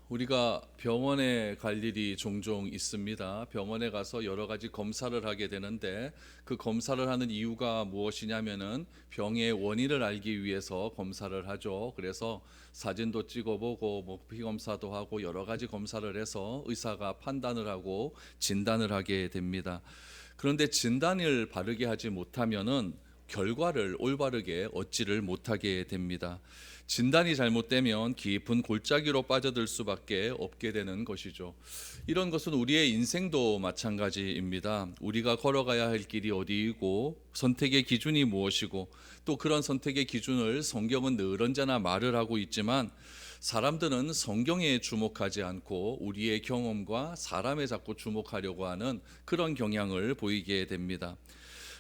우리가 병원에 갈 일이 종종 있습니다. 병원에 가서 여러 가지 검사를 하게 되는데 그 검사를 하는 이유가 무엇이냐면은 병의 원인을 알기 위해서 검사를 하죠. 그래서 사진도 찍어보고 피 검사도 하고 여러 가지 검사를 해서 의사가 판단을 하고 진단을 하게 됩니다. 그런데 진단을 바르게 하지 못하면은 결과를 올바르게 얻지를 못하게 됩니다. 진단이 잘못되면 깊은 골짜기로 빠져들 수밖에 없게 되는 것이죠. 이런 것은 우리의 인생도 마찬가지입니다. 우리가 걸어가야 할 길이 어디이고 선택의 기준이 무엇이고 또 그런 선택의 기준을 성경은 늘 언제나 말을 하고 있지만 사람들은 성경에 주목하지 않고 우리의 경험과 사람에 자꾸 주목하려고 하는 그런 경향을 보이게 됩니다.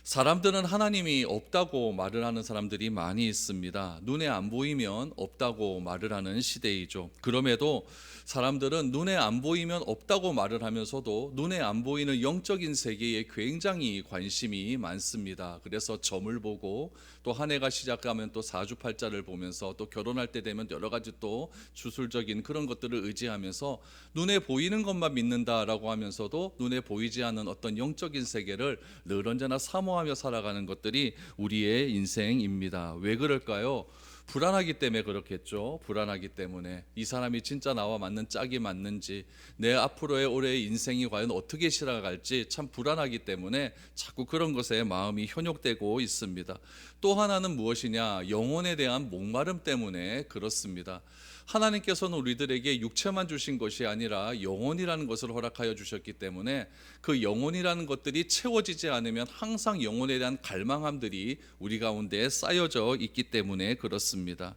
사람들은 하나님이 없다고 말을 하는 사람들이 많이 있습니다. 눈에 안 보이면 없다고 말을 하는 시대이죠. 그럼에도 사람들은 눈에 안 보이면 없다고 말을 하면서도 눈에 안 보이는 영적인 세계에 굉장히 관심이 많습니다. 그래서 점을 보고 또 한 해가 시작하면 또 사주팔자를 보면서 또 결혼할 때 되면 여러 가지 또 주술적인 그런 것들을 의지하면서 눈에 보이는 것만 믿는다라고 하면서도 눈에 보이지 않는 어떤 영적인 세계를 늘 언제나 사모하며 살아가는 것들이 우리의 인생입니다. 왜 그럴까요? 불안하기 때문에 그렇겠죠. 불안하기 때문에 이 사람이 진짜 나와 맞는 짝이 맞는지, 내 앞으로의 올해의 인생이 과연 어떻게 시작할지 참 불안하기 때문에 자꾸 그런 것에 마음이 현혹되고 있습니다. 또 하나는 무엇이냐? 영혼에 대한 목마름 때문에 그렇습니다. 하나님께서는 우리들에게 육체만 주신 것이 아니라 영혼이라는 것을 허락하여 주셨기 때문에 그 영혼이라는 것들이 채워지지 않으면 항상 영혼에 대한 갈망함들이 우리 가운데 쌓여져 있기 때문에 그렇습니다.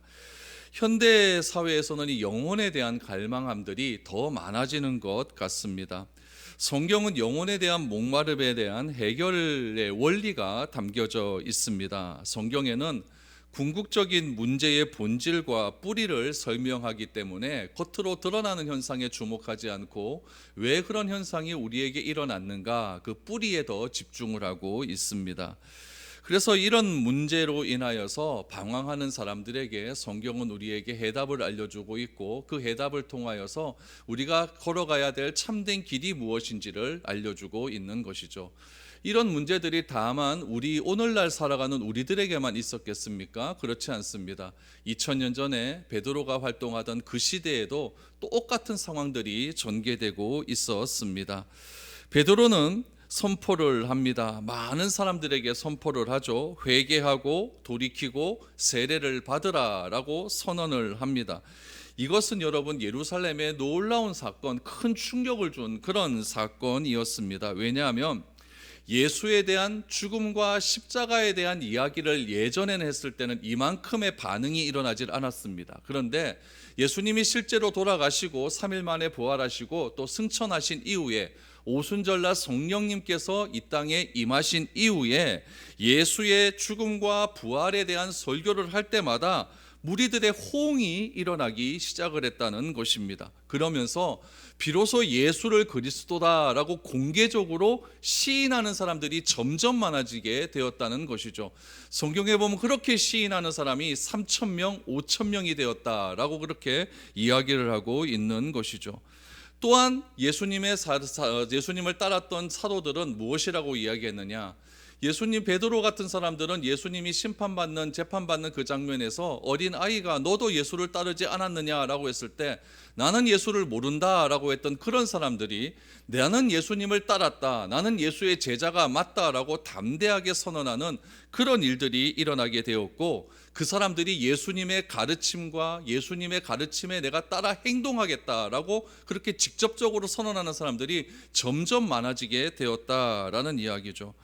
현대 사회에서는 이 영혼에 대한 갈망함들이 더 많아지는 것 같습니다. 성경은 영혼에 대한 목마름에 대한 해결의 원리가 담겨져 있습니다. 성경에는 궁극적인 문제의 본질과 뿌리를 설명하기 때문에 겉으로 드러나는 현상에 주목하지 않고 왜 그런 현상이 우리에게 일어났는가, 그 뿌리에 더 집중을 하고 있습니다. 그래서 이런 문제로 인하여서 방황하는 사람들에게 성경은 우리에게 해답을 알려주고 있고 그 해답을 통하여서 우리가 걸어가야 될 참된 길이 무엇인지를 알려주고 있는 것이죠. 이런 문제들이 다만 우리 오늘날 살아가는 우리들에게만 있었겠습니까? 그렇지 않습니다. 2000년 전에 베드로가 활동하던 그 시대에도 똑같은 상황들이 전개되고 있었습니다. 베드로는 선포를 합니다. 많은 사람들에게 선포를 하죠. 회개하고 돌이키고 세례를 받으라라고 선언을 합니다. 이것은 여러분 예루살렘의 놀라운 사건, 큰 충격을 준 그런 사건이었습니다. 왜냐하면 예수에 대한 죽음과 십자가에 대한 이야기를 예전에는 했을 때는 이만큼의 반응이 일어나질 않았습니다. 그런데 예수님이 실제로 돌아가시고 3일 만에 부활하시고 또 승천하신 이후에 오순절날 성령님께서 이 땅에 임하신 이후에 예수의 죽음과 부활에 대한 설교를 할 때마다 무리들의 호응이 일어나기 시작을 했다는 것입니다. 그러면서 비로소 예수를 그리스도다라고 공개적으로 시인하는 사람들이 점점 많아지게 되었다는 것이죠. 성경에 보면 그렇게 시인하는 사람이 3,000명, 5,000명이 되었다라고 그렇게 이야기를 하고 있는 것이죠. 또한 예수님을 따랐던 사도들은 무엇이라고 이야기했느냐? 예수님, 베드로 같은 사람들은 예수님이 심판받는, 재판받는 그 장면에서 어린 아이가 너도 예수를 따르지 않았느냐라고 했을 때 나는 예수를 모른다라고 했던 그런 사람들이 나는 예수님을 따랐다, 나는 예수의 제자가 맞다라고 담대하게 선언하는 그런 일들이 일어나게 되었고, 그 사람들이 예수님의 가르침과 예수님의 가르침에 내가 따라 행동하겠다라고 그렇게 직접적으로 선언하는 사람들이 점점 많아지게 되었다라는 이야기죠.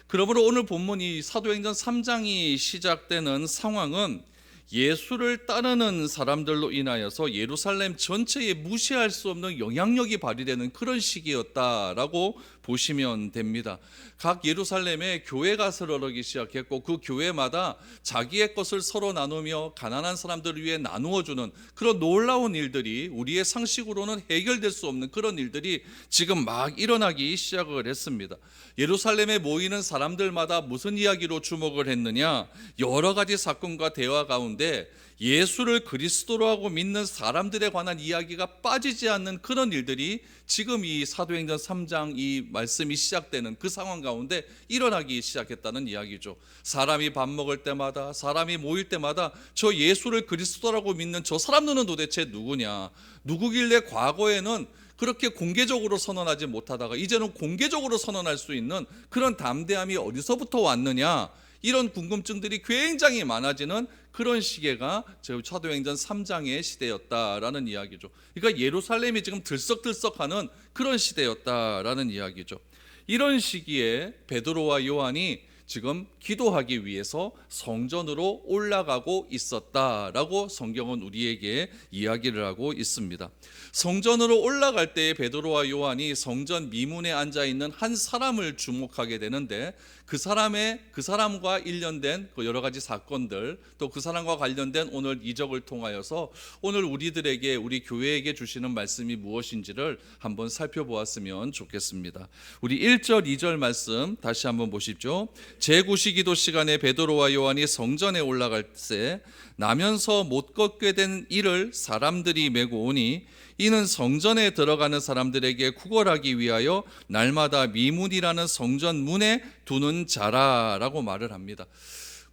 그러므로 오늘 본문이 사도행전 3장이 시작되는 상황은 예수를 따르는 사람들로 인하여서 예루살렘 전체에 무시할 수 없는 영향력이 발휘되는 그런 시기였다라고 보시면 됩니다. 각 예루살렘에 교회가 서러기 시작했고 그 교회마다 자기의 것을 서로 나누며 가난한 사람들을 위해 나누어주는 그런 놀라운 일들이 우리의 상식으로는 해결될 수 없는 그런 일들이 지금 막 일어나기 시작을 했습니다. 예루살렘에 모이는 사람들마다 무슨 이야기로 주목을 했느냐? 여러 가지 사건과 대화 가운데 가운데 예수를 그리스도로 하고 믿는 사람들에 관한 이야기가 빠지지 않는 그런 일들이 지금 이 사도행전 3장 이 말씀이 시작되는 그 상황 가운데 일어나기 시작했다는 이야기죠. 사람이 밥 먹을 때마다, 사람이 모일 때마다 저 예수를 그리스도라고 믿는 저 사람들은 도대체 누구냐, 누구길래 과거에는 그렇게 공개적으로 선언하지 못하다가 이제는 공개적으로 선언할 수 있는 그런 담대함이 어디서부터 왔느냐, 이런 궁금증들이 굉장히 많아지는 그런 시기가 사도행전 3장의 시대였다라는 이야기죠. 그러니까 예루살렘이 지금 들썩들썩하는 그런 시대였다라는 이야기죠. 이런 시기에 베드로와 요한이 지금 기도하기 위해서 성전으로 올라가고 있었다라고 성경은 우리에게 이야기를 하고 있습니다. 성전으로 올라갈 때에 베드로와 요한이 성전 미문에 앉아 있는 한 사람을 주목하게 되는데, 그 사람과 일련된 여러 가지 사건들, 또 그 사람과 관련된 오늘 이적을 통하여서 오늘 우리들에게, 우리 교회에게 주시는 말씀이 무엇인지를 한번 살펴보았으면 좋겠습니다. 우리 1절 2절 말씀 다시 한번 보십시오. 제9시기도 시간에 베드로와 요한이 성전에 올라갈 때 나면서 못 걷게 된 이를 사람들이 메고 오니 이는 성전에 들어가는 사람들에게 구걸하기 위하여 날마다 미문이라는 성전 문에 두는 자라라고 말을 합니다.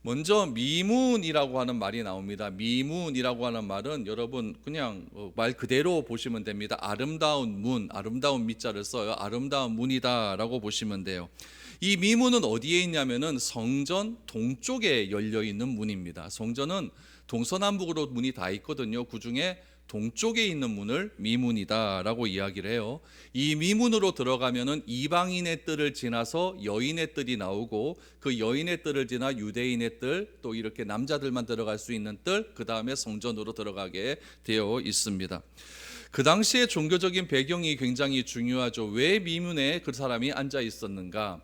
먼저 미문이라고 하는 말이 나옵니다. 미문이라고 하는 말은 여러분 그냥 말 그대로 보시면 됩니다. 아름다운 문, 아름다운 미자를 써요. 아름다운 문이다라고 보시면 돼요. 이 미문은 어디에 있냐면은 성전 동쪽에 열려 있는 문입니다. 성전은 동서남북으로 문이 다 있거든요. 그 중에 동쪽에 있는 문을 미문이다라고 이야기를 해요. 이 미문으로 들어가면은 이방인의 뜰을 지나서 여인의 뜰이 나오고, 그 여인의 뜰을 지나 유대인의 뜰, 또 이렇게 남자들만 들어갈 수 있는 뜰, 그 다음에 성전으로 들어가게 되어 있습니다. 그 당시의 종교적인 배경이 굉장히 중요하죠. 왜 미문에 그 사람이 앉아 있었는가?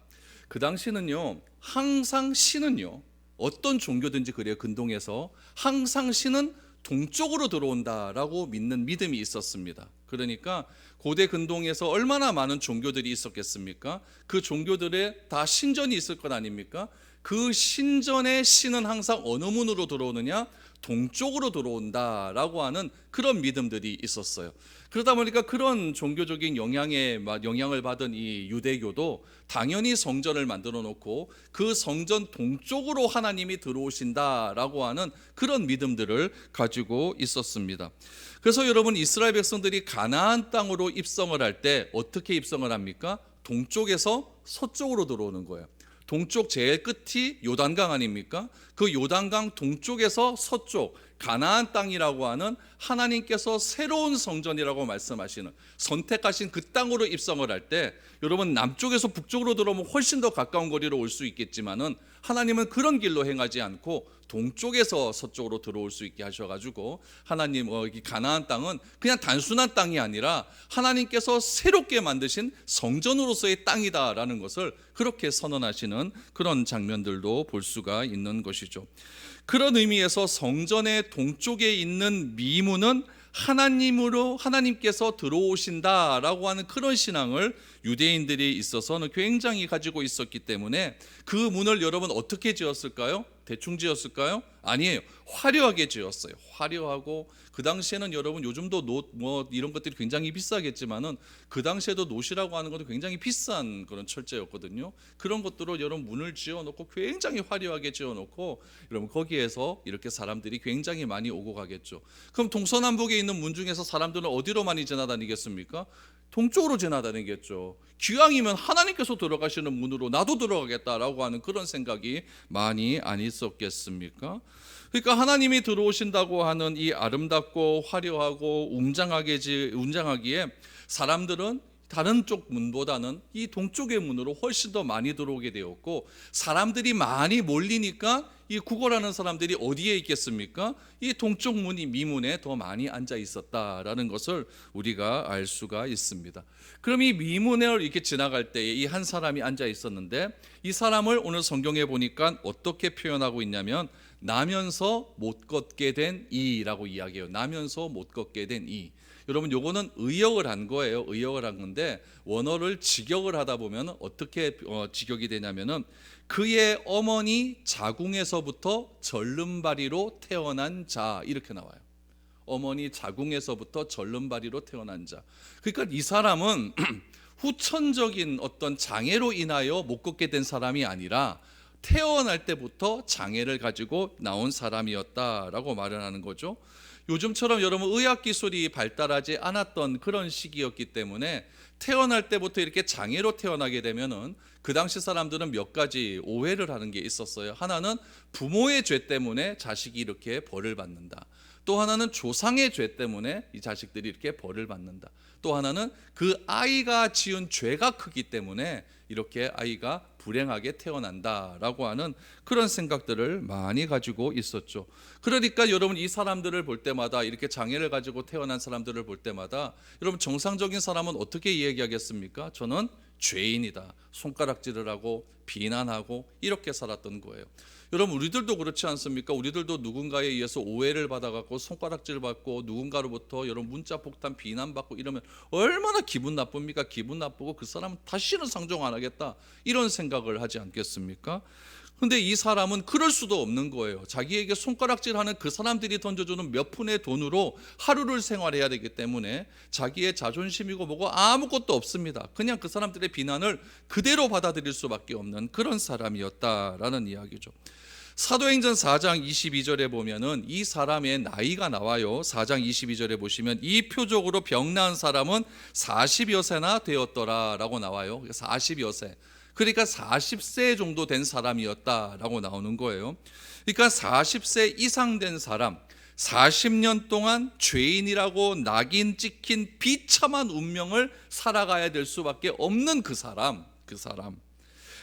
그 당시는요, 항상 신은요, 어떤 종교든지 그래요. 근동에서 항상 신은 동쪽으로 들어온다라고 믿는 믿음이 있었습니다. 그러니까 고대 근동에서 얼마나 많은 종교들이 있었겠습니까? 그 종교들에 다 신전이 있을 것 아닙니까? 그 신전의 신은 항상 어느 문으로 들어오느냐? 동쪽으로 들어온다라고 하는 그런 믿음들이 있었어요. 그러다 보니까 그런 종교적인 영향을 받은 이 유대교도 당연히 성전을 만들어 놓고 그 성전 동쪽으로 하나님이 들어오신다라고 하는 그런 믿음들을 가지고 있었습니다. 그래서 여러분, 이스라엘 백성들이 가나안 땅으로 입성을 할 때 어떻게 입성을 합니까? 동쪽에서 서쪽으로 들어오는 거예요. 동쪽 제일 끝이 요단강 아닙니까? 그 요단강 동쪽에서 서쪽 가나안 땅이라고 하는 하나님께서 새로운 성전이라고 말씀하시는 선택하신 그 땅으로 입성을 할 때, 여러분 남쪽에서 북쪽으로 들어오면 훨씬 더 가까운 거리로 올 수 있겠지만은 하나님은 그런 길로 행하지 않고 동쪽에서 서쪽으로 들어올 수 있게 하셔가지고 하나님 이 가나안 땅은 그냥 단순한 땅이 아니라 하나님께서 새롭게 만드신 성전으로서의 땅이다라는 것을 그렇게 선언하시는 그런 장면들도 볼 수가 있는 것이죠. 그런 의미에서 성전의 동쪽에 있는 미문은 하나님께서 들어오신다라고 하는 그런 신앙을 유대인들이 있어서는 굉장히 가지고 있었기 때문에 그 문을 여러분 어떻게 지었을까요? 대충 지었을까요? 아니에요. 화려하게 지었어요. 화려하고, 그 당시에는 여러분 요즘도 뭐 이런 것들이 굉장히 비싸겠지만은 그 당시에도 놋이라고 하는 것도 굉장히 비싼 그런 철제였거든요. 그런 것들로 여러분 문을 지어놓고 굉장히 화려하게 지어놓고, 여러분 거기에서 이렇게 사람들이 굉장히 많이 오고 가겠죠. 그럼 동서남북에 있는 문 중에서 사람들은 어디로 많이 지나다니겠습니까? 동쪽으로 지나다니겠죠. 기왕이면 하나님께서 들어가시는 문으로 나도 들어가겠다라고 하는 그런 생각이 많이 안 있었겠습니까? 그러니까 하나님이 들어오신다고 하는 이 아름답고 화려하고 웅장하기에 사람들은 다른 쪽 문보다는 이 동쪽의 문으로 훨씬 더 많이 들어오게 되었고, 사람들이 많이 몰리니까 이 구걸하는 사람들이 어디에 있겠습니까? 이 동쪽 문이 미문에 더 많이 앉아 있었다라는 것을 우리가 알 수가 있습니다. 그럼 이 미문을 이렇게 지나갈 때에 이 한 사람이 앉아 있었는데, 이 사람을 오늘 성경에 보니까 어떻게 표현하고 있냐면 나면서 못 걷게 된 이라고 이야기해요. 나면서 못 걷게 된 이. 여러분 요거는 의역을 한 거예요. 의역을 한 건데 원어를 직역을 하다 보면 어떻게 직역이 되냐면은 그의 어머니 자궁에서부터 절름발이로 태어난 자 이렇게 나와요. 어머니 자궁에서부터 절름발이로 태어난 자. 그러니까 이 사람은 후천적인 어떤 장애로 인하여 못 걷게 된 사람이 아니라 태어날 때부터 장애를 가지고 나온 사람이었다라고 말을 하는 거죠. 요즘처럼 여러분 의학기술이 발달하지 않았던 그런 시기였기 때문에 태어날 때부터 이렇게 장애로 태어나게 되면은 그 당시 사람들은 몇 가지 오해를 하는 게 있었어요. 하나는 부모의 죄 때문에 자식이 이렇게 벌을 받는다. 또 하나는 조상의 죄 때문에 이 자식들이 이렇게 벌을 받는다. 또 하나는 그 아이가 지은 죄가 크기 때문에 이렇게 아이가 불행하게 태어난다라고 하는 그런 생각들을 많이 가지고 있었죠. 그러니까 여러분 이 사람들을 볼 때마다 이렇게 장애를 가지고 태어난 사람들을 볼 때마다 여러분 정상적인 사람은 어떻게 얘기하겠습니까? 저는 죄인이다. 손가락질을 하고 비난하고 이렇게 살았던 거예요. 여러분 우리들도 그렇지 않습니까? 우리들도 누군가에 의해서 오해를 받아갖고 손가락질 받고 누군가로부터 여러분 문자 폭탄 비난받고 이러면 얼마나 기분 나쁩니까? 기분 나쁘고 그 사람은 다시는 상종 안 하겠다 이런 생각을 하지 않겠습니까? 근데 이 사람은 그럴 수도 없는 거예요. 자기에게 손가락질하는 그 사람들이 던져주는 몇 푼의 돈으로 하루를 생활해야 되기 때문에 자기의 자존심이고 뭐고 아무것도 없습니다. 그냥 그 사람들의 비난을 그대로 받아들일 수밖에 없는 그런 사람이었다라는 이야기죠. 사도행전 4장 22절에 보면은 이 사람의 나이가 나와요. 4장 22절에 보시면 이 표적으로 병 나은 사람은 40여 세나 되었더라라고 나와요. 40여 세. 그러니까 40세 정도 된 사람이었다라고 나오는 거예요. 그러니까 40세 이상 된 사람, 40년 동안 죄인이라고 낙인 찍힌 비참한 운명을 살아가야 될 수밖에 없는 그 사람.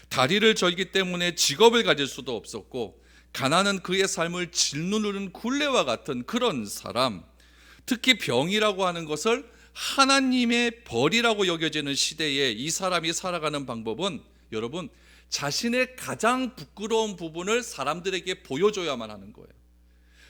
다리를 절기 때문에 직업을 가질 수도 없었고 가난은 그의 삶을 짓누르는 굴레와 같은 그런 사람. 특히 병이라고 하는 것을 하나님의 벌이라고 여겨지는 시대에 이 사람이 살아가는 방법은 여러분 자신의 가장 부끄러운 부분을 사람들에게 보여줘야만 하는 거예요.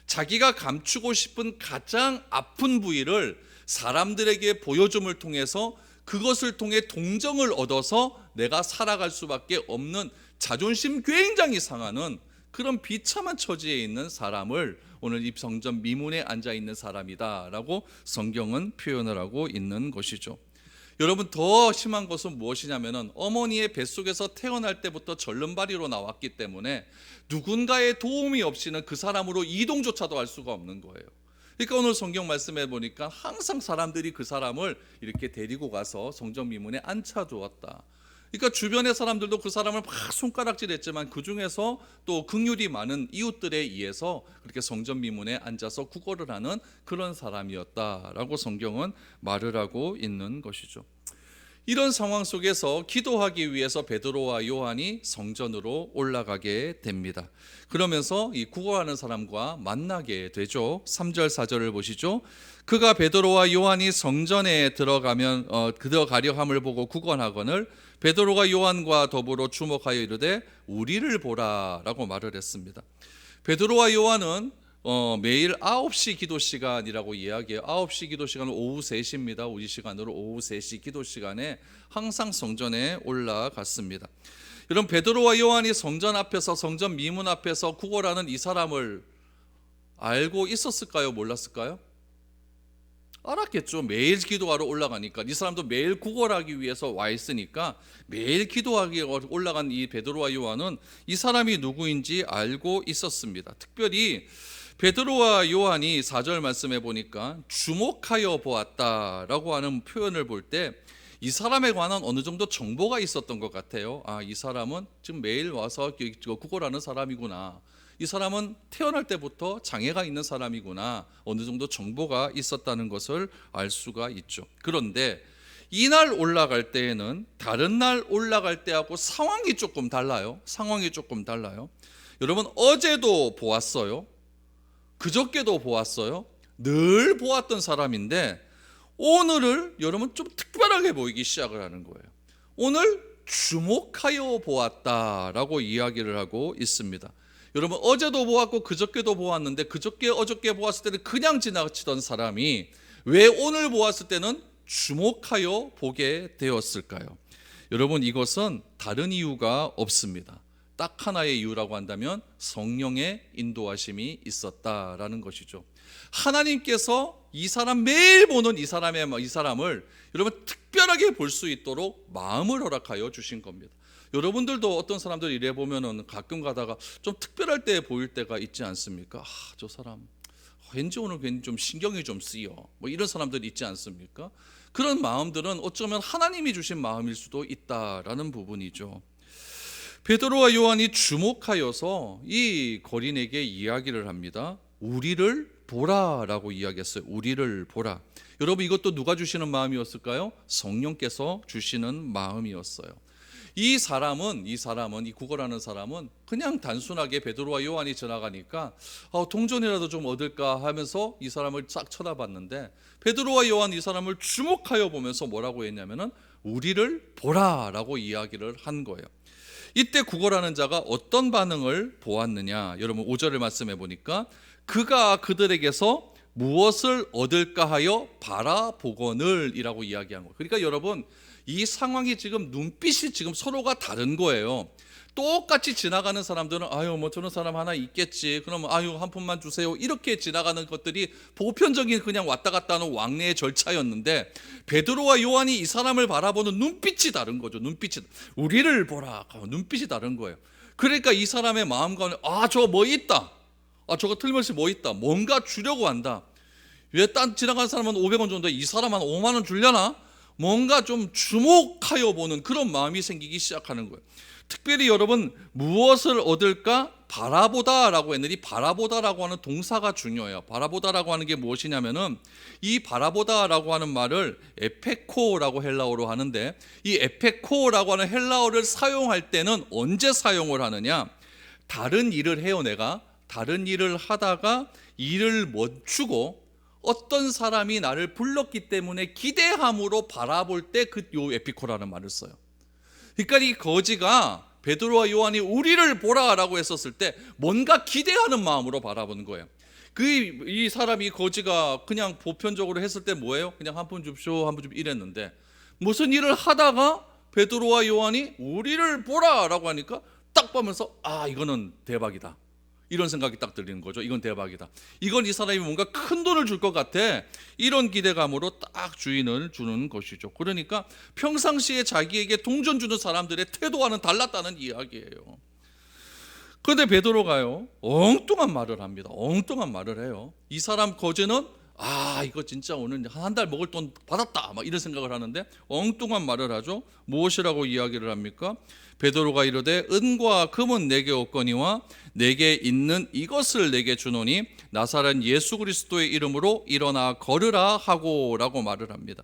자기가 감추고 싶은 가장 아픈 부위를 사람들에게 보여줌을 통해서 그것을 통해 동정을 얻어서 내가 살아갈 수밖에 없는 자존심 굉장히 상하는 그런 비참한 처지에 있는 사람을 오늘 이 성전 미문에 앉아 있는 사람이다라고 성경은 표현을 하고 있는 것이죠. 여러분 더 심한 것은 무엇이냐면은 어머니의 뱃속에서 태어날 때부터 절름발이로 나왔기 때문에 누군가의 도움이 없이는 그 사람으로 이동조차도 할 수가 없는 거예요. 그러니까 오늘 성경 말씀해 보니까 항상 사람들이 그 사람을 이렇게 데리고 가서 성전 미문에 앉혀두었다. 그러니까 주변의 사람들도 그 사람을 막 손가락질했지만 그 중에서 또 긍휼이 많은 이웃들에 의해서 그렇게 성전 미문에 앉아서 구걸을 하는 그런 사람이었다라고 성경은 말을 하고 있는 것이죠. 이런 상황 속에서 기도하기 위해서 베드로와 요한이 성전으로 올라가게 됩니다. 그러면서 이 구걸하는 사람과 만나게 되죠. 3절 4절을 보시죠. 그가 베드로와 요한이 성전에 들어가려 함을 보고 구걸하거늘 베드로가 요한과 더불어 주목하여 이르되 우리를 보라라고 말을 했습니다. 베드로와 요한은 매일 9시 기도 시간이라고 이야기해요. 9시 기도 시간은 오후 3시입니다. 우리 시간으로 오후 3시 기도 시간에 항상 성전에 올라갔습니다. 여러분 베드로와 요한이 성전 앞에서 성전 미문 앞에서 구걸하는 이 사람을 알고 있었을까요? 몰랐을까요? 알았겠죠. 매일 기도하러 올라가니까 이 사람도 매일 구걸하기 위해서 와 있으니까 매일 기도하기 올라간 이 베드로와 요한은 이 사람이 누구인지 알고 있었습니다. 특별히 베드로와 요한이 4절 말씀해 보니까 주목하여 보았다라고 하는 표현을 볼 때 이 사람에 관한 어느 정도 정보가 있었던 것 같아요. 이 사람은 지금 매일 와서 구걸하는 사람이구나. 이 사람은 태어날 때부터 장애가 있는 사람이구나. 어느 정도 정보가 있었다는 것을 알 수가 있죠. 그런데 이날 올라갈 때에는 다른 날 올라갈 때하고 상황이 조금 달라요. 여러분 어제도 보았어요. 그저께도 보았어요. 늘 보았던 사람인데 오늘을 여러분 좀 특별하게 보이기 시작을 하는 거예요. 오늘 주목하여 보았다라고 이야기를 하고 있습니다. 여러분 어제도 보았고 그저께도 보았는데 그저께 어저께 보았을 때는 그냥 지나치던 사람이 왜 오늘 보았을 때는 주목하여 보게 되었을까요? 여러분 이것은 다른 이유가 없습니다. 딱 하나의 이유라고 한다면 성령의 인도하심이 있었다라는 것이죠. 하나님께서 이 사람 매일 보는 이 사람을 여러분 특별하게 볼 수 있도록 마음을 허락하여 주신 겁니다. 여러분들도 어떤 사람들 이래 보면은 가끔 가다가 좀 특별할 때 보일 때가 있지 않습니까? 저 사람 왠지 오늘 괜히 좀 신경이 좀 쓰여. 뭐 이런 사람들 있지 않습니까? 그런 마음들은 어쩌면 하나님이 주신 마음일 수도 있다라는 부분이죠. 베드로와 요한이 주목하여서 이 거린에게 이야기를 합니다. 우리를 보라라고 이야기했어요. 우리를 보라. 여러분 이것도 누가 주시는 마음이었을까요? 성령께서 주시는 마음이었어요. 이 구걸하는 사람은 그냥 단순하게 베드로와 요한이 지나가니까 동전이라도 좀 얻을까 하면서 이 사람을 싹 쳐다봤는데 베드로와 요한 이 사람을 주목하여 보면서 뭐라고 했냐면은 우리를 보라라고 이야기를 한 거예요. 이때 구걸하는 자가 어떤 반응을 보았느냐? 여러분 5절을 말씀해 보니까 그가 그들에게서 무엇을 얻을까 하여 바라보거늘 이라고 이야기한 거예요. 그러니까 여러분 이 상황이 지금 눈빛이 지금 서로가 다른 거예요. 똑같이 지나가는 사람들은 뭐 저런 사람 하나 있겠지. 그러면 한 푼만 주세요. 이렇게 지나가는 것들이 보편적인 그냥 왔다 갔다 하는 왕래의 절차였는데 베드로와 요한이 이 사람을 바라보는 눈빛이 다른 거죠. 눈빛이 우리를 보라. 눈빛이 다른 거예요. 그러니까 이 사람의 마음 가운데 저거 뭐 있다. 저거 틀림없이 뭐 있다. 뭔가 주려고 한다. 왜 딴 지나가는 사람은 500원 정도 이 사람 한 5만 원 주려나? 뭔가 좀 주목하여 보는 그런 마음이 생기기 시작하는 거예요. 특별히 여러분 무엇을 얻을까 바라보다라고 했는데 이 바라보다라고 하는 동사가 중요해요. 바라보다라고 하는 게 무엇이냐면은 이 바라보다라고 하는 말을 에페코라고 헬라어로 하는데 이 에페코라고 하는 헬라어를 사용할 때는 언제 사용을 하느냐? 다른 일을 해요. 내가 다른 일을 하다가 일을 멈추고 어떤 사람이 나를 불렀기 때문에 기대함으로 바라볼 때 요 에피코라는 말을 써요. 그러니까 이 거지가 베드로와 요한이 우리를 보라라고 했었을 때 뭔가 기대하는 마음으로 바라보는 거예요. 이 사람이 거지가 그냥 보편적으로 했을 때 뭐예요? 그냥 한 푼 줍쇼, 한 푼 줍 이랬는데 무슨 일을 하다가 베드로와 요한이 우리를 보라라고 하니까 딱 보면서 이거는 대박이다. 이런 생각이 딱 들리는 거죠. 이건 대박이다. 이건 이 사람이 뭔가 큰 돈을 줄 것 같아. 이런 기대감으로 딱 주인을 주는 것이죠. 그러니까 평상시에 자기에게 동전 주는 사람들의 태도와는 달랐다는 이야기예요. 그런데 베드로가요 엉뚱한 말을 합니다. 엉뚱한 말을 해요. 이 사람 거지는 이거 진짜 오늘 한 달 먹을 돈 받았다 막 이런 생각을 하는데 엉뚱한 말을 하죠. 무엇이라고 이야기를 합니까? 베드로가 이르되 은과 금은 내게 없거니와 내게 있는 이것을 내게 주노니 나사렛 예수 그리스도의 이름으로 일어나 걸으라 하고라고 말을 합니다.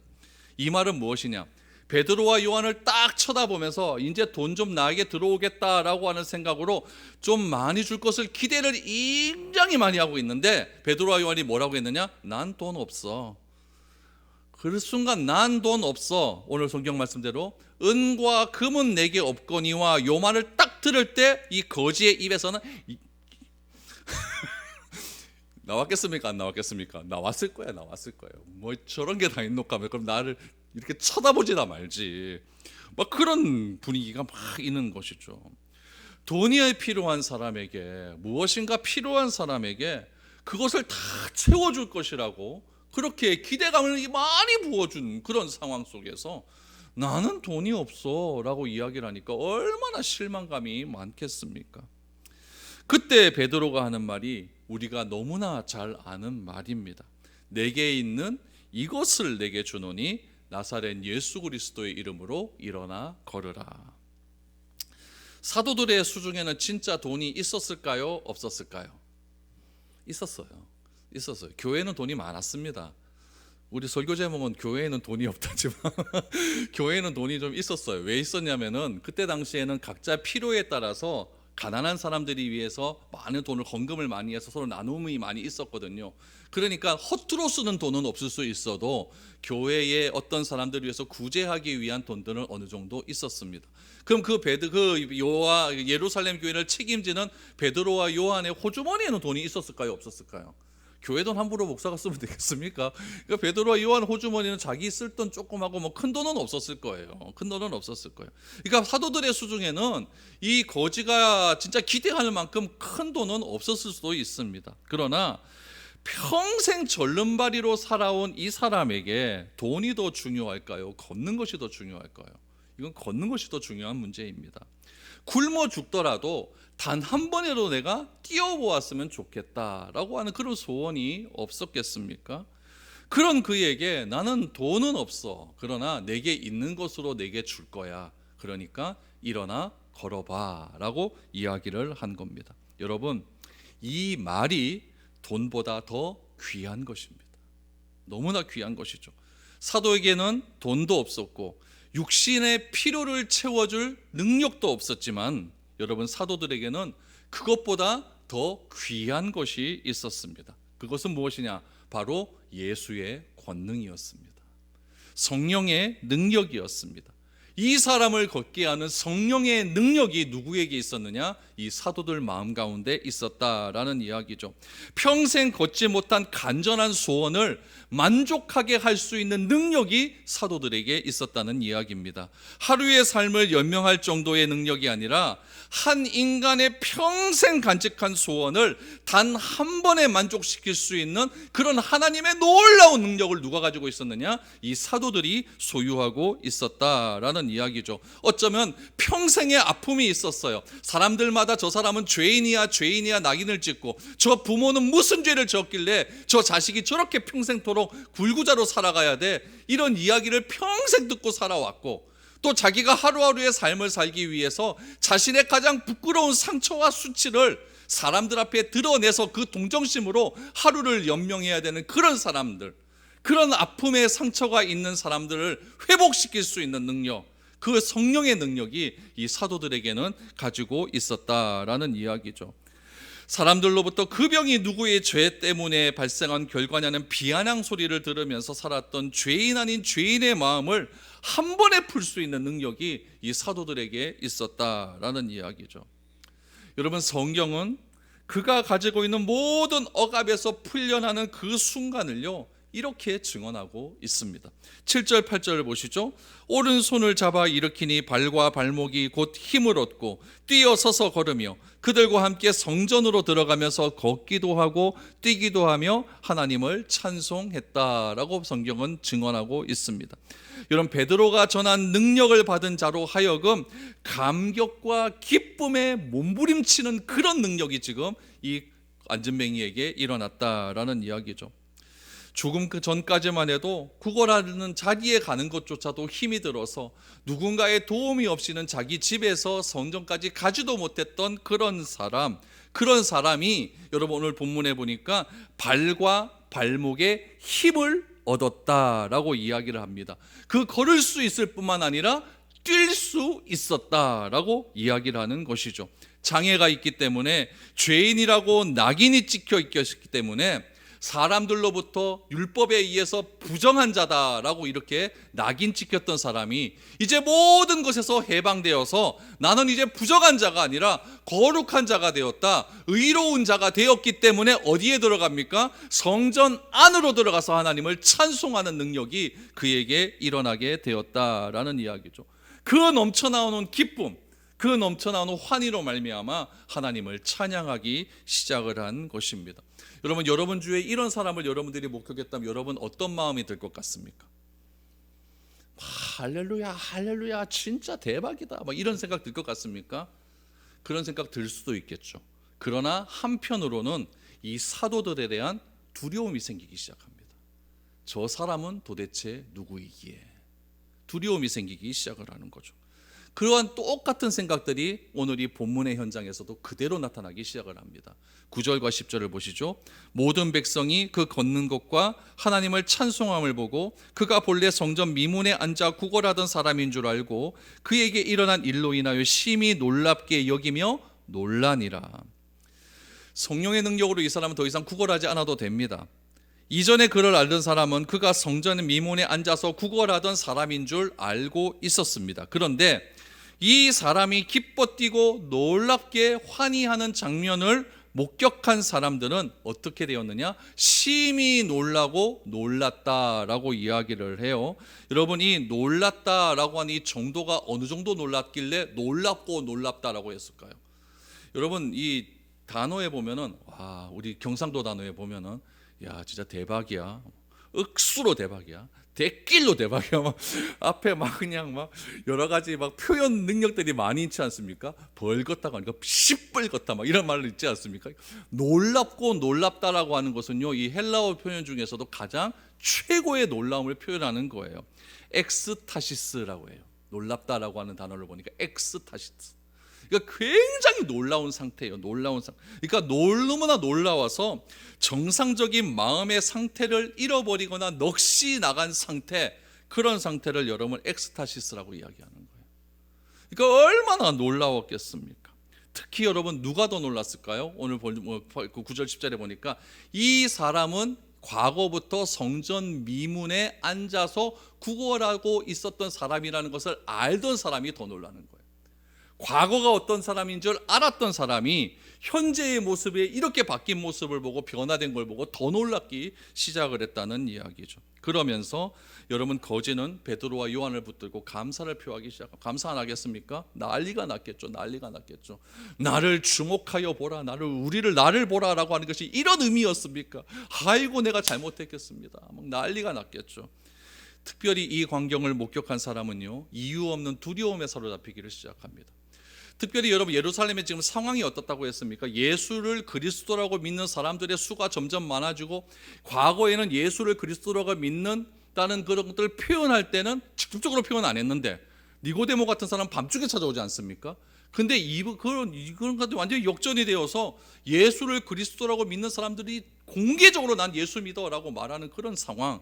이 말은 무엇이냐? 베드로와 요한을 딱 쳐다보면서 이제 돈 좀 나에게 들어오겠다라고 하는 생각으로 좀 많이 줄 것을 기대를 굉장히 많이 하고 있는데 베드로와 요한이 뭐라고 했느냐? 난 돈 없어. 그 순간 난 돈 없어. 오늘 성경 말씀대로 은과 금은 내게 없거니와 요 말을 딱 들을 때 이 거지의 입에서는 나왔겠습니까? 안 나왔겠습니까? 나왔을 거예요. 뭐 저런 게 다 있노까? 그럼 나를 이렇게 쳐다보지나 말지. 막 그런 분위기가 막 있는 것이죠. 돈이 필요한 사람에게 무엇인가 필요한 사람에게 그것을 다 채워줄 것이라고 그렇게 기대감을 많이 부어준 그런 상황 속에서 나는 돈이 없어 라고 이야기를 하니까 얼마나 실망감이 많겠습니까? 그때 베드로가 하는 말이 우리가 너무나 잘 아는 말입니다. 내게 있는 이것을 내게 주노니 나사렛 예수 그리스도의 이름으로 일어나 걸으라. 사도들의 수중에는 진짜 돈이 있었을까요? 없었을까요? 있었어요. 교회는 돈이 많았습니다. 우리 설교 제목은 교회에는 돈이 없다지만 교회에는 돈이 좀 있었어요. 왜 있었냐면은 그때 당시에는 각자 필요에 따라서 가난한 사람들이 위해서 많은 돈을 헌금을 많이 해서 서로 나눔이 많이 있었거든요. 그러니까 허투루 쓰는 돈은 없을 수 있어도 교회의 어떤 사람들을 위해서 구제하기 위한 돈들은 어느 정도 있었습니다. 그럼 그 예루살렘 교회를 책임지는 베드로와 요한의 호주머니에는 돈이 있었을까요, 없었을까요? 교회 돈 함부로 목사가 쓰면 되겠습니까? 그러니까 베드로와 요한 호주머니는 자기 쓸 돈 조금 하고 뭐 큰 돈은 없었을 거예요. 큰 돈은 없었을 거예요. 그러니까 사도들의 수중에는 이 거지가 진짜 기대할 만큼 큰 돈은 없었을 수도 있습니다. 그러나 평생 절름발이로 살아온 이 사람에게 돈이 더 중요할까요? 걷는 것이 더 중요할까요? 이건 걷는 것이 더 중요한 문제입니다. 굶어 죽더라도 단 한 번이라도 내가 뛰어보았으면 좋겠다라고 하는 그런 소원이 없었겠습니까? 그런 그에게 나는 돈은 없어. 그러나 내게 있는 것으로 내게 줄 거야. 그러니까 일어나 걸어봐 라고 이야기를 한 겁니다. 여러분, 이 말이 돈보다 더 귀한 것입니다. 너무나 귀한 것이죠. 사도에게는 돈도 없었고 육신의 필요를 채워줄 능력도 없었지만 여러분, 사도들에게는 그것보다 더 귀한 것이 있었습니다. 그것은 무엇이냐? 바로 예수의 권능이었습니다. 성령의 능력이었습니다. 이 사람을 걷게 하는 성령의 능력이 누구에게 있었느냐? 이 사도들 마음 가운데 있었다라는 이야기죠. 평생 걷지 못한 간절한 소원을 만족하게 할 수 있는 능력이 사도들에게 있었다는 이야기입니다. 하루의 삶을 연명할 정도의 능력이 아니라 한 인간의 평생 간직한 소원을 단 한 번에 만족시킬 수 있는 그런 하나님의 놀라운 능력을 누가 가지고 있었느냐? 이 사도들이 소유하고 있었다라는 이야기죠. 어쩌면 평생의 아픔이 있었어요. 사람들마다 저 사람은 죄인이야 낙인을 찍고, 저 부모는 무슨 죄를 지었길래 저 자식이 저렇게 평생토록 굴구자로 살아가야 돼, 이런 이야기를 평생 듣고 살아왔고, 또 자기가 하루하루의 삶을 살기 위해서 자신의 가장 부끄러운 상처와 수치를 사람들 앞에 드러내서 그 동정심으로 하루를 연명해야 되는 그런 사람들, 그런 아픔의 상처가 있는 사람들을 회복시킬 수 있는 능력, 그 성령의 능력이 이 사도들에게는 가지고 있었다라는 이야기죠. 사람들로부터 그 병이 누구의 죄 때문에 발생한 결과냐는 비아냥 소리를 들으면서 살았던 죄인 아닌 죄인의 마음을 한 번에 풀 수 있는 능력이 이 사도들에게 있었다라는 이야기죠. 여러분, 성경은 그가 가지고 있는 모든 억압에서 풀려나는 그 순간을요, 이렇게 증언하고 있습니다. 7절 8절을 보시죠. 오른손을 잡아 일으키니 발과 발목이 곧 힘을 얻고 뛰어서서 걸으며 그들과 함께 성전으로 들어가면서 걷기도 하고 뛰기도 하며 하나님을 찬송했다라고 성경은 증언하고 있습니다. 여러분, 베드로가 전한 능력을 받은 자로 하여금 감격과 기쁨에 몸부림치는 그런 능력이 지금 이 안진뱅이에게 일어났다라는 이야기죠. 조금 그 전까지만 해도 구걸하는 자리에 가는 것조차도 힘이 들어서 누군가의 도움이 없이는 자기 집에서 성전까지 가지도 못했던 그런 사람이 여러분 오늘 본문에 보니까 발과 발목에 힘을 얻었다라고 이야기를 합니다. 그 걸을 수 있을 뿐만 아니라 뛸 수 있었다라고 이야기를 하는 것이죠. 장애가 있기 때문에, 죄인이라고 낙인이 찍혀 있기 때문에 사람들로부터 율법에 의해서 부정한 자다라고 이렇게 낙인 찍혔던 사람이 이제 모든 것에서 해방되어서 나는 이제 부정한 자가 아니라 거룩한 자가 되었다, 의로운 자가 되었기 때문에 어디에 들어갑니까? 성전 안으로 들어가서 하나님을 찬송하는 능력이 그에게 일어나게 되었다라는 이야기죠. 그 넘쳐나오는 기쁨, 그 넘쳐나오는 환희로 말미암아 하나님을 찬양하기 시작을 한 것입니다. 여러분, 여러분 주위에 이런 사람을 여러분들이 목격했다면 여러분 어떤 마음이 들 것 같습니까? 할렐루야, 할렐루야, 진짜 대박이다, 막 이런 생각 들 것 같습니까? 그런 생각 들 수도 있겠죠. 그러나 한편으로는 이 사도들에 대한 두려움이 생기기 시작합니다. 저 사람은 도대체 누구이기에? 두려움이 생기기 시작을 하는 거죠. 그러한 똑같은 생각들이 오늘 이 본문의 현장에서도 그대로 나타나기 시작을 합니다. 9절과 10절을 보시죠. 모든 백성이 그 걷는 것과 하나님을 찬송함을 보고 그가 본래 성전 미문에 앉아 구걸하던 사람인 줄 알고 그에게 일어난 일로 인하여 심히 놀랍게 여기며 놀라니라. 성령의 능력으로 이 사람은 더 이상 구걸하지 않아도 됩니다. 이전에 그를 알던 사람은 그가 성전 미문에 앉아서 구걸하던 사람인 줄 알고 있었습니다. 그런데 이 사람이 기뻐 뛰고 놀랍게 환희하는 장면을 목격한 사람들은 어떻게 되었느냐? 심히 놀라고 놀랐다라고 이야기를 해요. 여러분, 이 놀랐다라고 하는 이 정도가 어느 정도 놀랐길래 놀랍고 놀랍다라고 했을까요? 여러분, 이 단어에 보면은, 와, 우리 경상도 단어에 보면은, 야, 진짜 대박이야. 억수로 대박이야. 대길로 대박이야. 막 앞에 막 그냥 막 여러 가지 막 표현 능력들이 많이 있지 않습니까? 벌겋다고 하니까 시뻘겋다 막 이런 말 있지 않습니까? 놀랍고 놀랍다라고 하는 것은요, 이 헬라어 표현 중에서도 가장 최고의 놀라움을 표현하는 거예요. 엑스타시스라고 해요. 놀랍다라고 하는 단어를 보니까 엑스타시스. 그러니까 굉장히 놀라운 상태예요. 놀라운 상태. 그러니까 너무나 놀라워서 정상적인 마음의 상태를 잃어버리거나 넋이 나간 상태, 그런 상태를 여러분 엑스타시스라고 이야기하는 거예요. 그러니까 얼마나 놀라웠겠습니까? 특히 여러분 누가 더 놀랐을까요? 오늘 9절 10절에 보니까 이 사람은 과거부터 성전 미문에 앉아서 구걸하고 있었던 사람이라는 것을 알던 사람이 더 놀라는 거예요. 과거가 어떤 사람인 줄 알았던 사람이 현재의 모습에 이렇게 바뀐 모습을 보고 변화된 걸 보고 더 놀랍기 시작을 했다는 이야기죠. 그러면서 여러분 거지는 베드로와 요한을 붙들고 감사를 표하기 시작합니다. 감사 안 하겠습니까? 난리가 났겠죠. 난리가 났겠죠. 나를 주목하여 보라, 우리를 나를 보라라고 하는 것이 이런 의미였습니까? 아이고 내가 잘못했겠습니다. 막 난리가 났겠죠. 특별히 이 광경을 목격한 사람은요, 이유 없는 두려움에 사로잡히기를 시작합니다. 특별히 여러분 예루살렘의 지금 상황이 어떻다고 했습니까? 예수를 그리스도라고 믿는 사람들의 수가 점점 많아지고, 과거에는 예수를 그리스도라고 믿는다는 그런 것들을 표현할 때는 직접적으로 표현 안 했는데, 니고데모 같은 사람 밤중에 찾아오지 않습니까? 근데 그런 것들이 완전히 역전이 되어서 예수를 그리스도라고 믿는 사람들이 공개적으로 난 예수 믿어라고 말하는 그런 상황,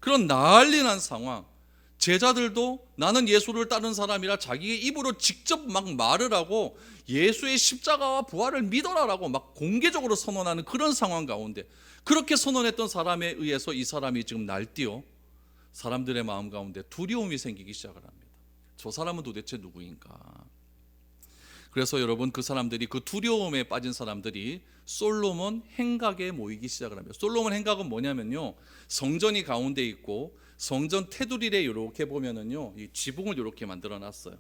그런 난리 난 상황. 제자들도 나는 예수를 따른 사람이라 자기의 입으로 직접 막 말을 하고 예수의 십자가와 부활을 믿어라라고 막 공개적으로 선언하는 그런 상황 가운데, 그렇게 선언했던 사람에 의해서 이 사람이 지금 날뛰어 사람들의 마음 가운데 두려움이 생기기 시작을 합니다. 저 사람은 도대체 누구인가? 그래서 여러분 그 사람들이, 그 두려움에 빠진 사람들이 솔로몬 행각에 모이기 시작을 합니다. 솔로몬 행각은 뭐냐면요, 성전이 가운데 있고 성전 테두리에 이렇게 보면은요, 이 지붕을 이렇게 만들어 놨어요.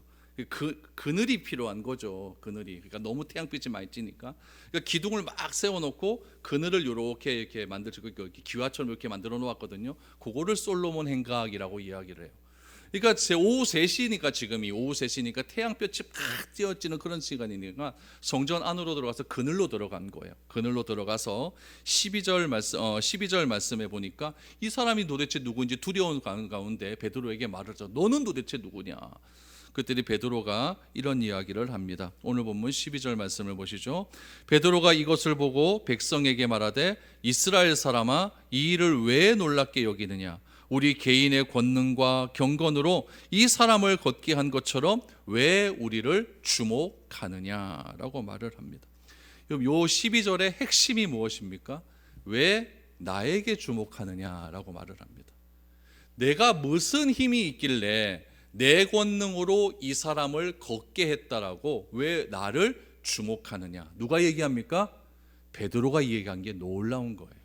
그늘이 필요한 거죠. 그늘이. 그러니까 너무 태양빛이 많이 찌니까. 그러니까 기둥을 막 세워놓고 그늘을 이렇게 만들고 기와처럼 이렇게 만들어 놓았거든요. 그거를 솔로몬 행각이라고 이야기를 해요. 그러니까 오후 3시니까, 지금이 오후 3시니까 태양볕이 팍 띄어지는 그런 시간이니까 성전 안으로 들어가서 그늘로 들어간 거예요. 그늘로 들어가서 12절 말씀에 보니까 이 사람이 도대체 누구인지 두려운 가운데 베드로에게 말을 하죠. 너는 도대체 누구냐? 그때 베드로가 이런 이야기를 합니다. 오늘 본문 12절 말씀을 보시죠. 베드로가 이것을 보고 백성에게 말하되, 이스라엘 사람아, 이 일을 왜 놀랍게 여기느냐? 우리 개인의 권능과 경건으로 이 사람을 걷게 한 것처럼 왜 우리를 주목하느냐라고 말을 합니다. 요 12절의 핵심이 무엇입니까? 왜 나에게 주목하느냐라고 말을 합니다. 내가 무슨 힘이 있길래 내 권능으로 이 사람을 걷게 했다라고 왜 나를 주목하느냐? 누가 얘기합니까? 베드로가 얘기한 게 놀라운 거예요.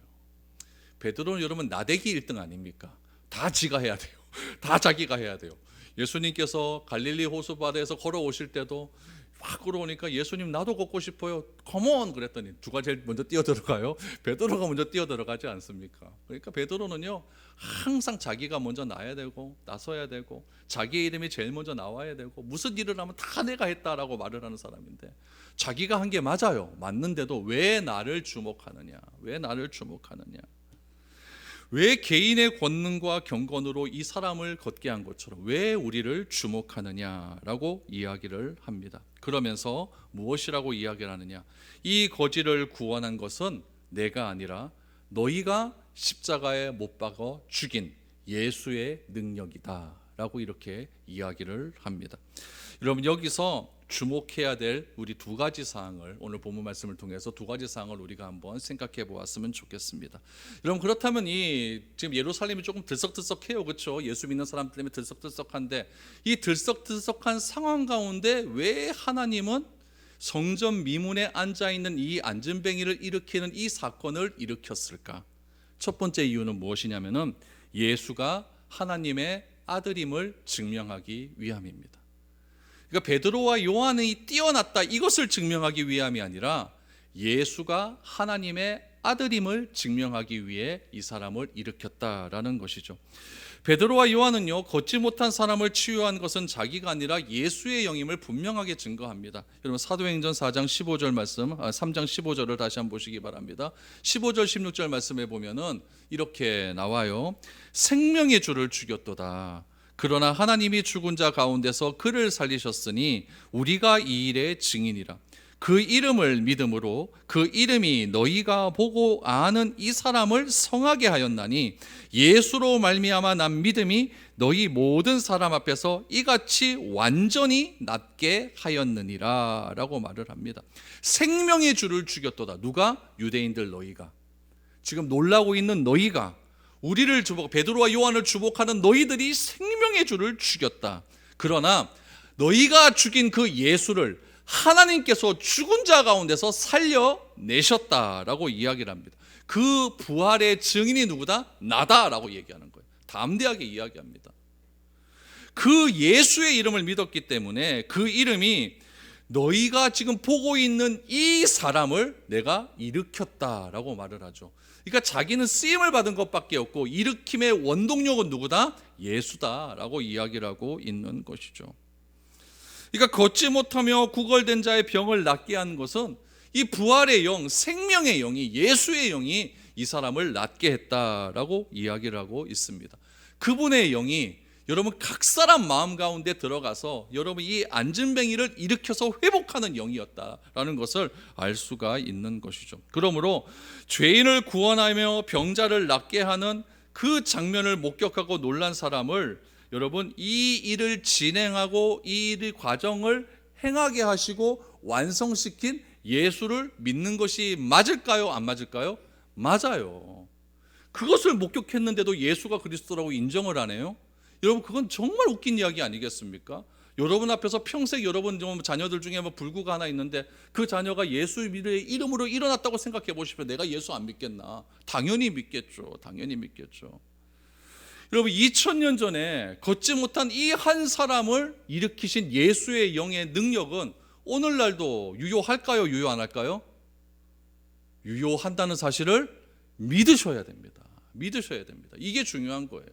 베드로는 여러분 나대기 1등 아닙니까? 다 지가 해야 돼요. 다 자기가 해야 돼요. 예수님께서 갈릴리 호수바다에서 걸어오실 때도 확 걸어오니까 예수님 나도 걷고 싶어요. 컴온 그랬더니 누가 제일 먼저 뛰어들어가요? 베드로가 먼저 뛰어들어가지 않습니까? 그러니까 베드로는요, 항상 자기가 먼저 나야 되고 나서야 되고 자기의 이름이 제일 먼저 나와야 되고, 무슨 일을 하면 다 내가 했다라고 말을 하는 사람인데, 자기가 한 게 맞아요. 맞는데도 왜 나를 주목하느냐? 왜 나를 주목하느냐? 왜 개인의 권능과 경건으로 이 사람을 걷게 한 것처럼 왜 우리를 주목하느냐라고 이야기를 합니다. 그러면서 무엇이라고 이야기를 하느냐? 이 거지를 구원한 것은 내가 아니라 너희가 십자가에 못 박아 죽인 예수의 능력이다 라고 이렇게 이야기를 합니다. 여러분, 여기서 주목해야 될 우리 두 가지 사항을 오늘 본문 말씀을 통해서 두 가지 사항을 우리가 한번 생각해 보았으면 좋겠습니다. 여러분, 그렇다면 지금 예루살렘이 조금 들썩들썩해요, 그렇죠? 예수 믿는 사람 때문에 들썩들썩한데, 이 들썩들썩한 상황 가운데 왜 하나님은 성전 미문에 앉아 있는 이 안진뱅이를 일으키는 이 사건을 일으켰을까? 첫 번째 이유는 무엇이냐면은 예수가 하나님의 아들임을 증명하기 위함입니다. 그러니까 베드로와 요한이 뛰어났다, 이것을 증명하기 위함이 아니라 예수가 하나님의 아들임을 증명하기 위해 이 사람을 일으켰다라는 것이죠. 베드로와 요한은요, 걷지 못한 사람을 치유한 것은 자기가 아니라 예수의 영임을 분명하게 증거합니다. 여러분, 사도행전 4장 15절 말씀, 3장 15절을 다시 한번 보시기 바랍니다. 15절 16절 말씀에 보면은 이렇게 나와요. 생명의 주를 죽였도다. 그러나 하나님이 죽은 자 가운데서 그를 살리셨으니 우리가 이 일의 증인이라. 그 이름을 믿음으로 그 이름이 너희가 보고 아는 이 사람을 성하게 하였나니 예수로 말미암아 난 믿음이 너희 모든 사람 앞에서 이같이 완전히 낫게 하였느니라 라고 말을 합니다. 생명의 주를 죽였도다. 누가? 유대인들 너희가. 지금 놀라고 있는 너희가, 우리를 베드로와 요한을 주목하는 너희들이 생명의 주를 죽였다. 그러나 너희가 죽인 그 예수를 하나님께서 죽은 자 가운데서 살려내셨다라고 이야기를 합니다. 그 부활의 증인이 누구다? 나다라고 얘기하는 거예요. 담대하게 이야기합니다. 그 예수의 이름을 믿었기 때문에 그 이름이 너희가 지금 보고 있는 이 사람을 내가 일으켰다라고 말을 하죠. 그러니까 자기는 쓰임을 받은 것밖에 없고 일으킴의 원동력은 누구다? 예수다라고 이야기를 하고 있는 것이죠. 그러니까 걷지 못하며 구걸된 자의 병을 낫게 한 것은 이 부활의 영, 생명의 영이, 예수의 영이 이 사람을 낫게 했다라고 이야기를 하고 있습니다. 그분의 영이 여러분 각 사람 마음 가운데 들어가서 여러분 이 안진뱅이를 일으켜서 회복하는 영이었다라는 것을 알 수가 있는 것이죠. 그러므로 죄인을 구원하며 병자를 낫게 하는 그 장면을 목격하고 놀란 사람을 여러분 이 일을 진행하고 이 일 과정을 행하게 하시고 완성시킨 예수를 믿는 것이 맞을까요? 안 맞을까요? 맞아요. 그것을 목격했는데도 예수가 그리스도라고 인정을 안 해요? 여러분, 그건 정말 웃긴 이야기 아니겠습니까? 여러분 앞에서 평생 여러분 자녀들 중에 불구가 하나 있는데 그 자녀가 예수의 이름으로 일어났다고 생각해 보십시오. 내가 예수 안 믿겠나? 당연히 믿겠죠. 당연히 믿겠죠. 여러분, 2000년 전에 걷지 못한 이 한 사람을 일으키신 예수의 영의 능력은 오늘날도 유효할까요? 유효 안 할까요? 유효한다는 사실을 믿으셔야 됩니다. 믿으셔야 됩니다. 이게 중요한 거예요.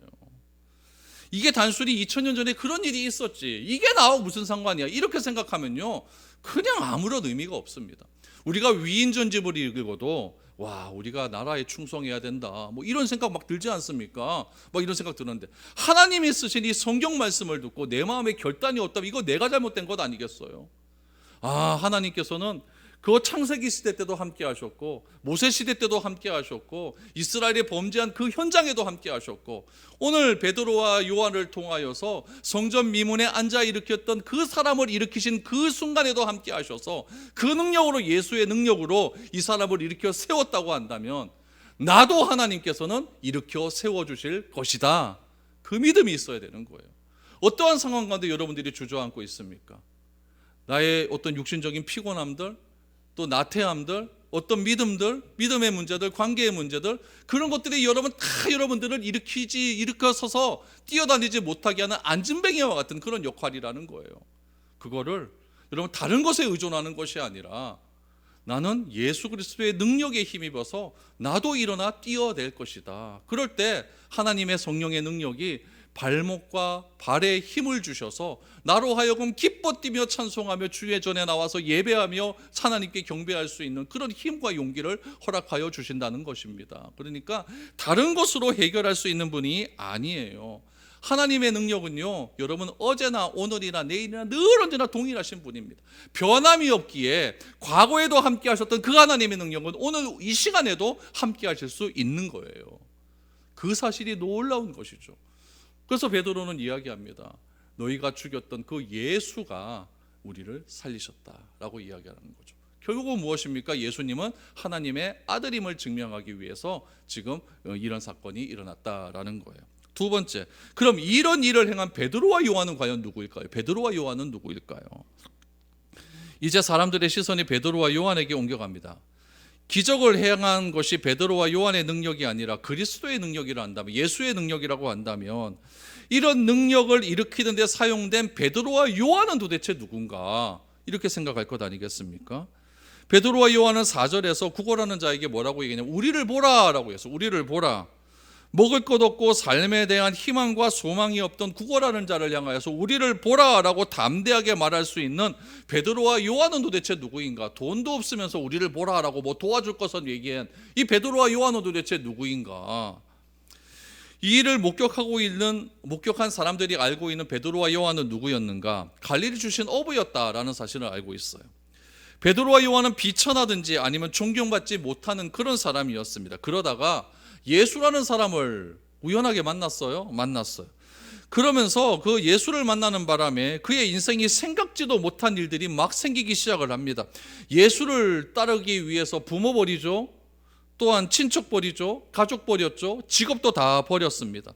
이게 단순히 2000년 전에 그런 일이 있었지, 이게 나하고 무슨 상관이야, 이렇게 생각하면요 그냥 아무런 의미가 없습니다. 우리가 위인전집을 읽어도 와, 우리가 나라에 충성해야 된다, 뭐 이런 생각 막 들지 않습니까? 막 이런 생각 드는데 하나님이 쓰신 이 성경 말씀을 듣고 내 마음에 결단이 없다면 이거 내가 잘못된 것 아니겠어요? 아, 하나님께서는 그 창세기 시대 때도 함께 하셨고 모세 시대 때도 함께 하셨고 이스라엘이 범죄한 그 현장에도 함께 하셨고 오늘 베드로와 요한을 통하여서 성전 미문에 앉아 일으켰던 그 사람을 일으키신 그 순간에도 함께 하셔서 그 능력으로, 예수의 능력으로 이 사람을 일으켜 세웠다고 한다면 나도 하나님께서는 일으켜 세워주실 것이다, 그 믿음이 있어야 되는 거예요. 어떠한 상황 가운데 여러분들이 주저앉고 있습니까? 나의 어떤 육신적인 피곤함들, 또 나태함들, 어떤 믿음들, 믿음의 문제들, 관계의 문제들, 그런 것들이 여러분 다 여러분들을 일으켜서서 뛰어다니지 못하게 하는 안진뱅이와 같은 그런 역할이라는 거예요. 그거를 여러분 다른 것에 의존하는 것이 아니라 나는 예수 그리스도의 능력에 힘입어서 나도 일어나 뛰어낼 것이다. 그럴 때 하나님의 성령의 능력이 발목과 발에 힘을 주셔서 나로 하여금 기뻐 뛰며 찬송하며 주의 전에 나와서 예배하며 하나님께 경배할 수 있는 그런 힘과 용기를 허락하여 주신다는 것입니다. 그러니까 다른 것으로 해결할 수 있는 분이 아니에요. 하나님의 능력은요 여러분 어제나 오늘이나 내일이나 늘 언제나 동일하신 분입니다. 변함이 없기에 과거에도 함께 하셨던 그 하나님의 능력은 오늘 이 시간에도 함께 하실 수 있는 거예요. 그 사실이 놀라운 것이죠. 그래서 베드로는 이야기합니다. 너희가 죽였던 그 예수가 우리를 살리셨다라고 이야기하는 거죠. 결국은 무엇입니까? 예수님은 하나님의 아들임을 증명하기 위해서 지금 이런 사건이 일어났다라는 거예요. 두 번째, 그럼 이런 일을 행한 베드로와 요한은 과연 누구일까요? 베드로와 요한은 누구일까요? 이제 사람들의 시선이 베드로와 요한에게 옮겨갑니다. 기적을 행한 것이 베드로와 요한의 능력이 아니라 그리스도의 능력이라 한다면, 예수의 능력이라고 한다면, 이런 능력을 일으키는 데 사용된 베드로와 요한은 도대체 누군가, 이렇게 생각할 것 아니겠습니까? 베드로와 요한은 4절에서 구걸하는 자에게 뭐라고 얘기하냐면 우리를 보라 라고 해서, 우리를 보라. 먹을 것 없고 삶에 대한 희망과 소망이 없던 구걸하는 자를 향하여서 우리를 보라 라고 담대하게 말할 수 있는 베드로와 요한은 도대체 누구인가? 돈도 없으면서 우리를 보라 라고 뭐 도와줄 것은 얘기한 이 베드로와 요한은 도대체 누구인가? 이 일을 목격한 사람들이 알고 있는 베드로와 요한은 누구였는가? 갈릴리 출신 어부였다라는 사실을 알고 있어요. 베드로와 요한은 비천하든지 아니면 존경받지 못하는 그런 사람이었습니다. 그러다가 예수라는 사람을 우연하게 만났어요. 그러면서 그 예수를 만나는 바람에 그의 인생이 생각지도 못한 일들이 막 생기기 시작을 합니다. 예수를 따르기 위해서 부모 버리죠. 또한 친척 버리죠. 가족 버렸죠. 직업도 다 버렸습니다.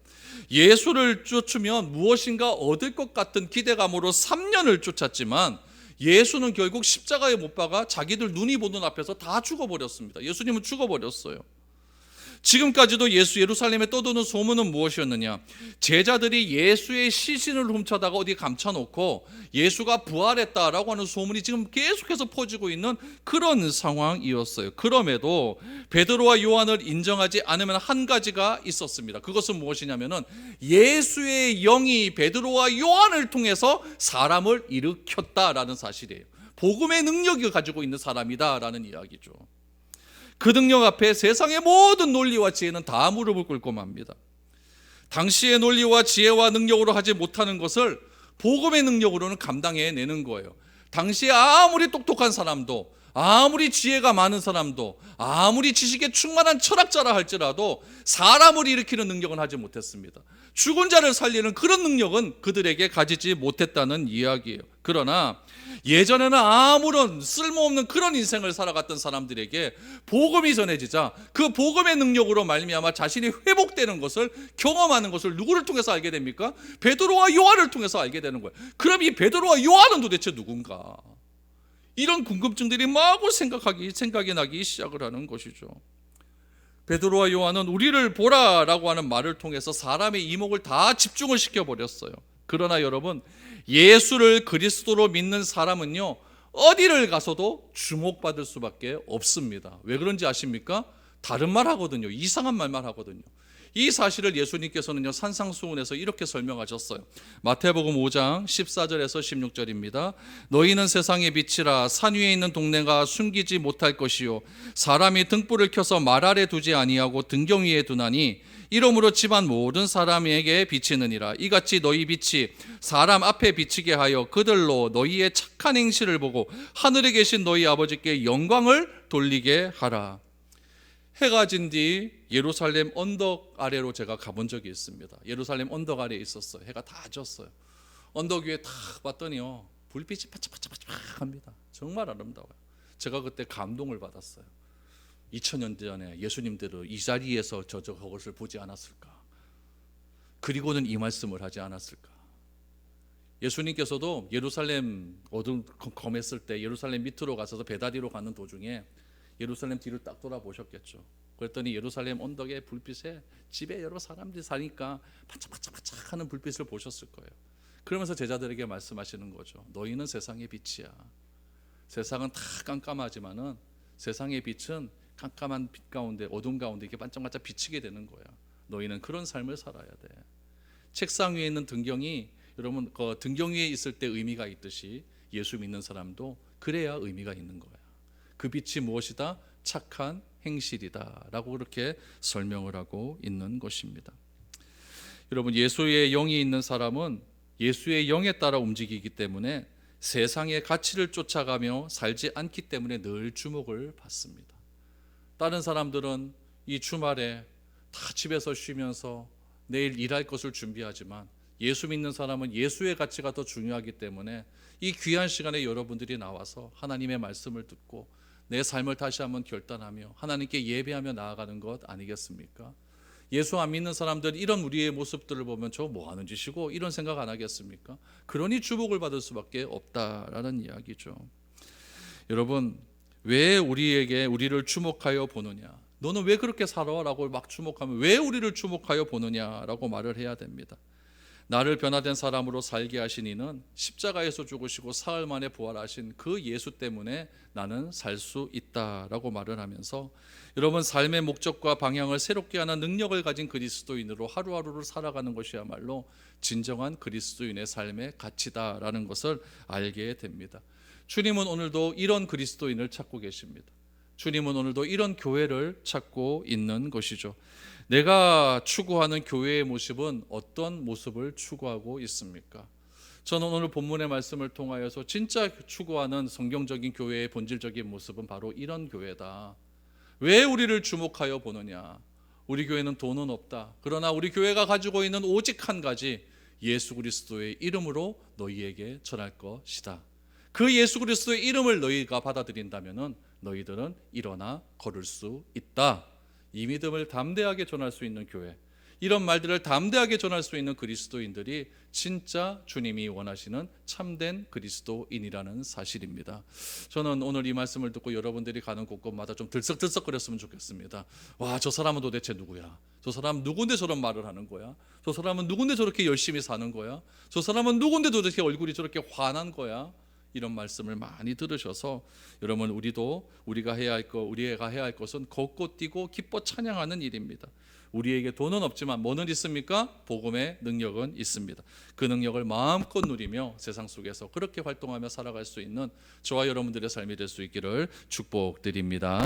예수를 쫓으면 무엇인가 얻을 것 같은 기대감으로 3년을 쫓았지만 예수는 결국 십자가에 못 박아 자기들 눈이 보는 앞에서 다 죽어버렸습니다. 예수님은 죽어버렸어요. 지금까지도 예루살렘에 떠도는 소문은 무엇이었느냐? 제자들이 예수의 시신을 훔쳐다가 어디 감춰놓고 예수가 부활했다라고 하는 소문이 지금 계속해서 퍼지고 있는 그런 상황이었어요. 그럼에도 베드로와 요한을 인정하지 않으면 한 가지가 있었습니다. 그것은 무엇이냐면은 예수의 영이 베드로와 요한을 통해서 사람을 일으켰다라는 사실이에요. 복음의 능력을 가지고 있는 사람이다라는 이야기죠. 그 능력 앞에 세상의 모든 논리와 지혜는 다 무릎을 꿇고 맙니다. 당시의 논리와 지혜와 능력으로 하지 못하는 것을 복음의 능력으로는 감당해내는 거예요. 당시에 아무리 똑똑한 사람도, 아무리 지혜가 많은 사람도, 아무리 지식에 충만한 철학자라 할지라도 사람을 일으키는 능력은 하지 못했습니다. 죽은 자를 살리는 그런 능력은 그들에게 가지지 못했다는 이야기예요. 그러나 예전에는 아무런 쓸모없는 그런 인생을 살아갔던 사람들에게 복음이 전해지자 그 복음의 능력으로 말미암아 자신이 회복되는 것을 경험하는 것을 누구를 통해서 알게 됩니까? 베드로와 요한을 통해서 알게 되는 거예요. 그럼 이 베드로와 요한은 도대체 누군가? 이런 궁금증들이 마구 생각이 나기 시작을 하는 것이죠. 베드로와 요한은 우리를 보라라고 하는 말을 통해서 사람의 이목을 다 집중을 시켜버렸어요. 그러나 여러분, 예수를 그리스도로 믿는 사람은요, 어디를 가서도 주목받을 수밖에 없습니다. 왜 그런지 아십니까? 다른 말 하거든요. 이상한 말만 하거든요. 이 사실을 예수님께서는요, 산상수훈에서 이렇게 설명하셨어요. 마태복음 5장 14절에서 16절입니다. 너희는 세상의 빛이라. 산 위에 있는 동네가 숨기지 못할 것이요 사람이 등불을 켜서 말 아래 두지 아니하고 등경 위에 두나니 이러므로 집안 모든 사람에게 비치느니라. 이같이 너희 빛이 사람 앞에 비치게 하여 그들로 너희의 착한 행실을 보고 하늘에 계신 너희 아버지께 영광을 돌리게 하라. 해가 진 뒤 예루살렘 언덕 아래로 제가 가본 적이 있습니다. 예루살렘 언덕 아래에 있었어요. 해가 다 졌어요. 언덕 위에 탁 봤더니요, 불빛이 반짝반짝합니다. 정말 아름다워요. 제가 그때 감동을 받았어요. 2000년 전에 예수님들은 이 자리에서 저것을 보지 않았을까? 그리고는 이 말씀을 하지 않았을까? 예수님께서도 예루살렘 어둠컴했을 때 예루살렘 밑으로 가셔서 베다디로 가는 도중에 예루살렘 뒤를 딱 돌아보셨겠죠. 그랬더니 예루살렘 언덕의 불빛에 집에 여러 사람들이 사니까 반짝반짝반짝하는 불빛을 보셨을 거예요. 그러면서 제자들에게 말씀하시는 거죠. 너희는 세상의 빛이야. 세상은 다 깜깜하지만은 세상의 빛은 깜깜한 빛 가운데, 어둠 가운데 이렇게 반짝반짝 비치게 되는 거야. 너희는 그런 삶을 살아야 돼. 책상 위에 있는 등경이, 여러분, 그 등경 위에 있을 때 의미가 있듯이 예수 믿는 사람도 그래야 의미가 있는 거야. 그 빛이 무엇이다? 착한 행실이다 라고 그렇게 설명을 하고 있는 것입니다. 여러분, 예수의 영이 있는 사람은 예수의 영에 따라 움직이기 때문에 세상의 가치를 쫓아가며 살지 않기 때문에 늘 주목을 받습니다. 다른 사람들은 이 주말에 다 집에서 쉬면서 내일 일할 것을 준비하지만 예수 믿는 사람은 예수의 가치가 더 중요하기 때문에 이 귀한 시간에 여러분들이 나와서 하나님의 말씀을 듣고 내 삶을 다시 한번 결단하며 하나님께 예배하며 나아가는 것 아니겠습니까? 예수 안 믿는 사람들 이런 우리의 모습들을 보면 저 뭐 하는 짓이고 이런 생각 안 하겠습니까? 그러니 주목을 받을 수밖에 없다라는 이야기죠. 여러분, 왜 우리를 주목하여 보느냐? 너는 왜 그렇게 살아? 라고 막 주목하면 왜 우리를 주목하여 보느냐라고 말을 해야 됩니다. 나를 변화된 사람으로 살게 하신 이는 십자가에서 죽으시고 사흘 만에 부활하신 그 예수 때문에 나는 살 수 있다라고 말을 하면서 여러분, 삶의 목적과 방향을 새롭게 하는 능력을 가진 그리스도인으로 하루하루를 살아가는 것이야말로 진정한 그리스도인의 삶의 가치다라는 것을 알게 됩니다. 주님은 오늘도 이런 그리스도인을 찾고 계십니다. 주님은 오늘도 이런 교회를 찾고 있는 것이죠. 내가 추구하는 교회의 모습은 어떤 모습을 추구하고 있습니까? 저는 오늘 본문의 말씀을 통하여서 진짜 추구하는 성경적인 교회의 본질적인 모습은 바로 이런 교회다. 왜 우리를 주목하여 보느냐? 우리 교회는 돈은 없다. 그러나 우리 교회가 가지고 있는 오직 한 가지, 예수 그리스도의 이름으로 너희에게 전할 것이다. 그 예수 그리스도의 이름을 너희가 받아들인다면 너희들은 일어나 걸을 수 있다. 이 믿음을 담대하게 전할 수 있는 교회, 이런 말들을 담대하게 전할 수 있는 그리스도인들이 진짜 주님이 원하시는 참된 그리스도인이라는 사실입니다. 저는 오늘 이 말씀을 듣고 여러분들이 가는 곳곳마다 좀 들썩들썩거렸으면 좋겠습니다. 와, 저 사람은 도대체 누구야? 저 사람 누군데 저런 말을 하는 거야? 저 사람은 누군데 저렇게 열심히 사는 거야? 저 사람은 누군데 도대체 얼굴이 저렇게 환한 거야? 이런 말씀을 많이 들으셔서 여러분, 우리가 해야 할 것은 걷고 뛰고 기뻐 찬양하는 일입니다. 우리에게 돈은 없지만 뭐는 있습니까? 복음의 능력은 있습니다. 그 능력을 마음껏 누리며 세상 속에서 그렇게 활동하며 살아갈 수 있는 저와 여러분들의 삶이 될 수 있기를 축복드립니다.